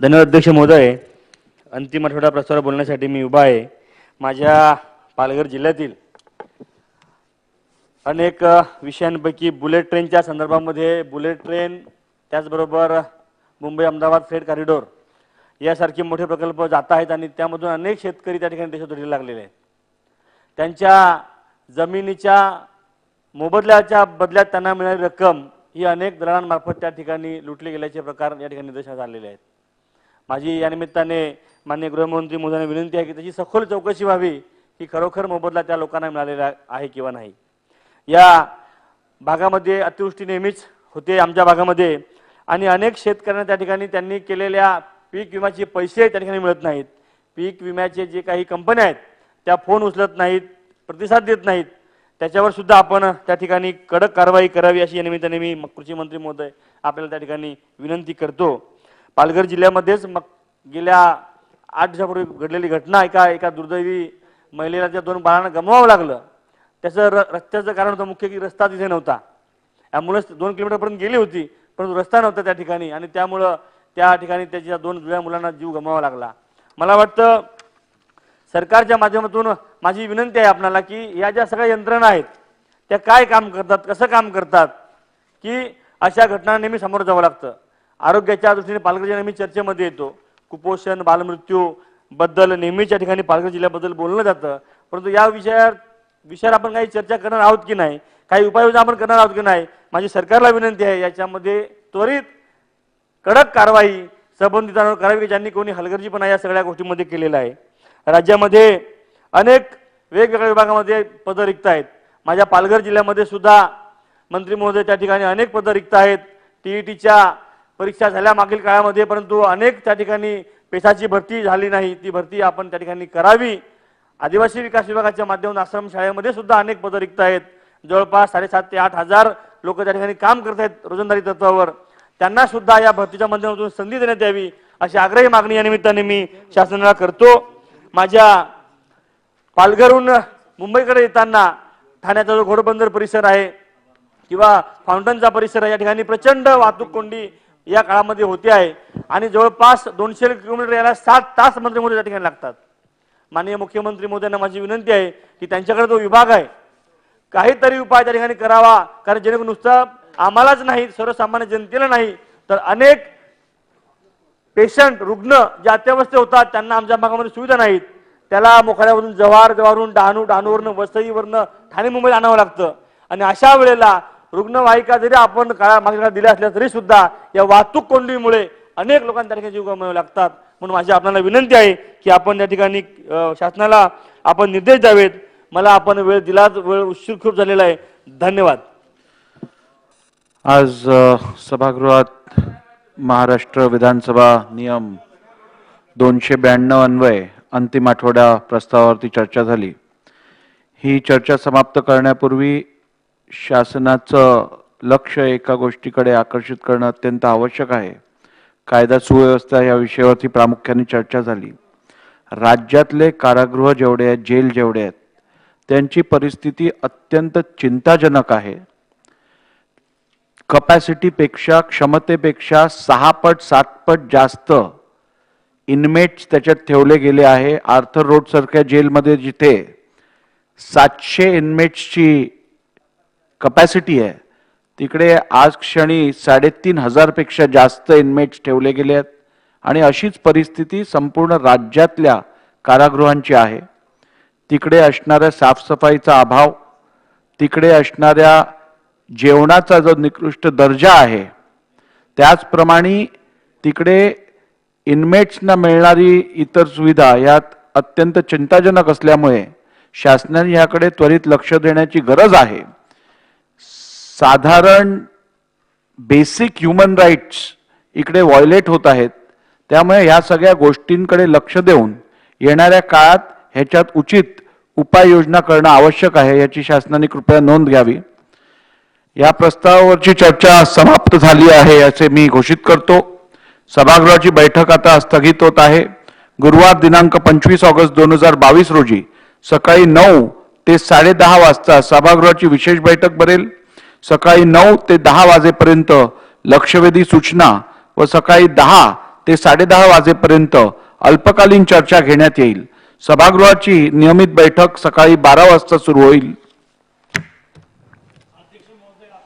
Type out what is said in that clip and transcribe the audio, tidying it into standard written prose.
धन्यवाद अध्यक्ष महोदय. अंतिम आठवडा प्रस्तावावर बोलण्यासाठी मी उभा आहे. माझ्या पालघर जिल्ह्यातील अनेक विषयांपैकी बुलेट ट्रेनच्या संदर्भामध्ये बुलेट ट्रेन, त्याचबरोबर मुंबई अहमदाबाद फ्रेट कॉरिडॉर यासारखे मोठे प्रकल्प जात आहेत आणि त्यामधून अनेक शेतकरी त्या ठिकाणी देशोधडीला लागलेले आहेत. त्यांच्या जमिनीच्या मोबदल्याच्या बदल्यात त्यांना मिळणारी रक्कम ही अनेक दलालांमार्फत त्या ठिकाणी लुटले गेल्याचे प्रकार या ठिकाणी निदर्शनास आलेले आहेत. माझी या निमित्ताने माननीय गृहमंत्री महोदयांना विनंती आहे की त्याची सखोल चौकशी व्हावी की खरोखर मोबदला त्या लोकांना मिळालेला आहे किंवा नाही. या भागामध्ये अतिवृष्टी नेहमीच होते आमच्या भागामध्ये आणि अनेक शेतकऱ्यांना त्या ठिकाणी त्यांनी केलेल्या पीक विम्याचे पैसे त्या ठिकाणी मिळत नाहीत. पीक विम्याचे जे काही कंपन्या आहेत त्या फोन उचलत नाहीत, प्रतिसाद देत नाहीत. त्याच्यावर सुद्धा आपण त्या ठिकाणी कडक कारवाई करावी अशी या निमित्ताने मी कृषी मंत्री महोदय आपल्याला त्या ठिकाणी विनंती करतो. पालघर जिल्ह्यामध्येच गेल्या 8 दिवसापूर्वी घडलेली घटना, एका दुर्दैवी महिलेला त्या 2 बाळांना गमवावं लागलं. त्याचं रस्त्याचं कारण होतं मुख्य की रस्ता तिथे नव्हता. ॲम्ब्युलन्स 2 किलोमीटरपर्यंत गेली होती परंतु रस्ता नव्हता त्या ठिकाणी आणि त्यामुळं त्या ठिकाणी त्याच्या 2 जुळ्या मुलांना जीव गमवावा लागला. मला वाटतं सरकारच्या माध्यमातून माझी विनंती आहे आपणाला की या ज्या सगळ्या यंत्रणा आहेत त्या काय काम करतात, कसं काम करतात की अशा घटना नेहमी समोर जावं लागतं. आरोग्याच्या दृष्टीने पालघर जिल्हा नेहमी चर्चेमध्ये येतो. कुपोषण, बालमृत्यू बद्दल नेहमीच या ठिकाणी पालघर जिल्ह्याबद्दल बोललं जातं. परंतु या विषयावर आपण काही चर्चा करणार आहोत की नाही, काही उपाययोजना आपण करणार आहोत की नाही, माझी सरकारला विनंती आहे याच्यामध्ये त्वरित कडक कारवाई संबंधितांवर करावी की ज्यांनी कोणी हलगर्जीपणा या सगळ्या गोष्टींमध्ये केलेला आहे. राज्यामध्ये अनेक वेगवेगळ्या विभागामध्ये पदं रिक्त आहेत. माझ्या पालघर जिल्ह्यामध्ये सुद्धा मंत्री महोदय त्या ठिकाणी अनेक पदं रिक्त आहेत. टीईटीच्या परीक्षा झाल्या मागील काळामध्ये परंतु अनेक त्या ठिकाणी पेशाची भरती झाली नाही. ती भरती आपण त्या ठिकाणी करावी. आदिवासी विकास विभागाच्या माध्यमातून आश्रम शाळेमध्ये सुद्धा अनेक पदं रिक्त आहेत. जवळपास 7,500 ते 8,000 लोक त्या ठिकाणी काम करत आहेत रोजंदारी तत्वावर. त्यांना सुद्धा या भरतीच्या माध्यमातून संधी देण्यात यावी अशी आग्रही मागणी या निमित्ताने मी शासनाला करतो. माझ्या पालघरहून मुंबईकडे येताना ठाण्याचा जो घोडबंदर परिसर आहे किंवा फाउंटनचा परिसर आहे या ठिकाणी प्रचंड वाहतूक कोंडी या काळामध्ये होते आहे आणि जवळपास 200 किलोमीटर यायला 7 तास मंत्री महोदय त्या ठिकाणी लागतात. माननीय मुख्यमंत्री महोदयांना माझी विनंती आहे की त्यांच्याकडे जो विभाग आहे काहीतरी उपाय त्या ठिकाणी करावा. कारण जेणेकरून नुसतं आम्हालाच नाही, सर्वसामान्य जनतेला नाही तर अनेक पेशंट रुग्ण जे अत्यावस्थेत होतात त्यांना आमच्या भागामध्ये सुविधा नाहीत. त्याला मोखाड्यावरून जव्हारवरून डहाणूवरनं वसईवरनं ठाणे मुंबईला आणावं लागतं आणि अशा वेळेला रुग्णवाहिका जरी आपण मागच्या दिल्या असल्या तरी सुद्धा या वाहतूक कोंडीमुळे अनेक लोकांना त्या ठिकाणी जीव गमवावे लागतात. म्हणून माझी आपल्याला विनंती आहे की आपण त्या ठिकाणी शासनाला आपण निर्देश द्यावेत. मला आपण वेळ दिला, वेळ उशीर खूप झालेला आहे. धन्यवाद. आज सभागृहात महाराष्ट्र विधानसभा नियम 292 अन्वये अंतिम आठवडा प्रस्तावावरती चर्चा झाली. ही चर्चा समाप्त करण्यापूर्वी शासनाचं लक्ष एका गोष्टीकडे आकर्षित करणं अत्यंत आवश्यक आहे. कायदा सुव्यवस्था या विषयावरती प्रामुख्याने चर्चा झाली. राज्यातले कारागृह जेवढे आहेत, जेल जेवढे आहेत त्यांची परिस्थिती अत्यंत चिंताजनक आहे. कपॅसिटीपेक्षा, क्षमतेपेक्षा 6 पट 7 पट जास्त इनमेट्स त्याच्यात ठेवले गेले आहे. आर्थर रोड सारख्या जेलमध्ये जिथे 700 इनमेट्सची कपॅसिटी आहे तिकडे आज क्षणी 3,500 पेक्षा जास्त इनमेट्स ठेवले गेले आहेत आणि अशीच परिस्थिती संपूर्ण राज्यातल्या कारागृहांची आहे. तिकडे असणाऱ्या साफसफाईचा अभाव, तिकडे असणाऱ्या जेवणाचा जो निकृष्ट दर्जा आहे, त्याचप्रमाणे तिकडे इनमेट्सना मिळणारी इतर सुविधा यात अत्यंत चिंताजनक असल्यामुळे शासनाने याकडे त्वरित लक्ष देण्याची गरज आहे. साधारण बेसिक ह्युमन राईट्स इकडे व्हायोलेट होत आहेत. त्यामुळे ह्या सगळ्या गोष्टींकडे लक्ष देऊन येणाऱ्या काळात ह्याच्यात उचित उपाययोजना करणं आवश्यक आहे याची शासनाने कृपया नोंद घ्यावी. या प्रस्तावावरची चर्चा समाप्त झाली आहे असे मी घोषित करतो. सभागृहाची बैठक आता स्थगित होत आहे. गुरुवार दिनांक 25 ऑगस्ट 2022 रोजी सकाळी 9 ते 10:30 वाजता सभागृहाची विशेष बैठक भरेल. सकाळी 9 ते 10 वाजेपर्यंत लक्षवेधी सूचना व सकाळी 10 ते 10:30 वाजेपर्यंत अल्पकालीन चर्चा घेण्यात येईल. सभागृहाची नियमित बैठक सकाळी 12 वाजता सुरू होईल.